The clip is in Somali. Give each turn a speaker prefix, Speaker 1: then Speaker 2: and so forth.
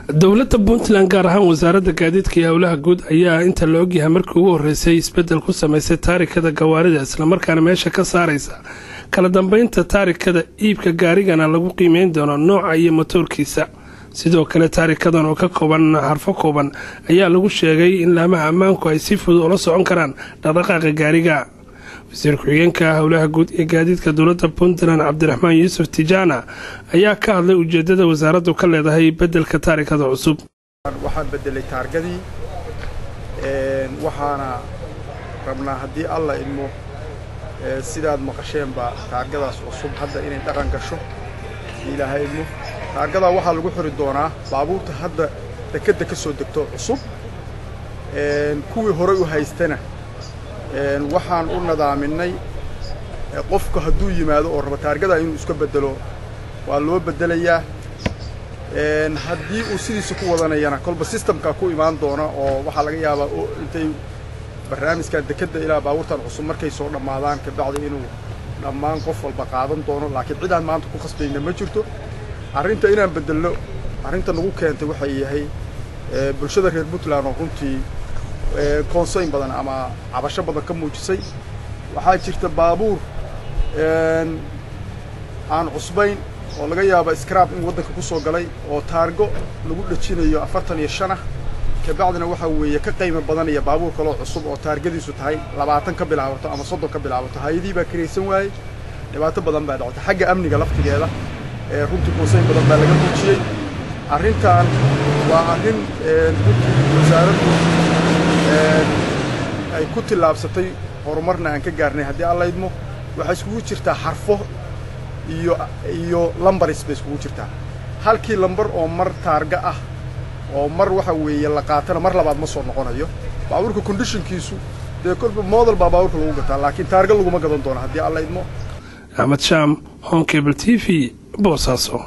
Speaker 1: dowladda Puntland gaar ahaan wasaaradda gaadiidka iyo howlaha guud ayaa inta la ogyahay markii ugu horeysay isbedel ku sameysay taarikada gawaarida isla markaana meesha ka saaraysa kala dambeynta taarikada iibka gaarigana lagu qiimeyn doono nooca iyo motorkiisa sidoo kale taarikadan oo ka kooban xarfo kooban ayaa lagu sheegay in laamaha ammaanku ay si fudud ula socon karaan dhaqdhaqaaqa gaariga wasiir ku-xigeenka howlaha guud ee gaadiidka dowladda Puntland Cabdiraxmaan Yuusuf Tijaana ayaa ka hadlay ujeedada wasaaraddu ka leedahay bedelka taarikada cusub.
Speaker 2: waxaan bedelay taargadii waxaana rabnaa haddii alla ilmo sidaad maqasheenba taargadaas cusub hadda inay dhaqan gasho ilaahay ilmo taargada waxaa lagu xiri doonaa baabuurta hadda dekada ka soo degto cusub kuwii hore u haystana waxaan u nadaaminay qofka hadduu yimaado oo raba taargada inuu iska bedelo waa loo bedelayaa haddii uu sidiisa ku wadanayana kolba systemka ku imaan doona oo waxaa laga yaabaa intay barnaamijka dekada ilaa baabuurtan cusub markay soo dhamaadaan ka bacdi inuu dhammaan qof walba qaadan doono laakiin cid aan maanta ku khasbayna ma jirto arrinta inaan bedelno arrinta nagu keentay waxay yahay bulshada reer Puntland oo runtii konseyn badan ama cabasho badan ka muujisay waxaa jirta baabuur aan cusbayn oo laga yaabo scrap in wadanka ku soo galay oo taargo lagu dhajinayo 45 ka bacdina waxa weeye ka qiimo badan iyo baabuur kale oo cusub oo taargadiisu tahay 20 ka bilaabato ama 30 ka bilaabato hay'adii baa kireysan waayay dhibaato badan baa dhacday xagga amniga laftigeeda runtii konseyn badan baa laga muujiyay arrintan waa arrin wasaaraddu ay ku tilaabsatay horumarna aan ka gaarnay haddii alla idmo waxa iskugu jirtaa xarfo iyo lambaris bay iskugu jirtaa halkii lambar oo mar taarga ah oo mar waxa weeye la qaatana mar labaad ma soo noqonayo baabuurka conditionkiisu de kolba model baabuurka lagu gataa laakiin taarga lagu ma gadan doono haddii alla idmo
Speaker 1: Ahmed Sham, Home Cable TV, Boosaaso.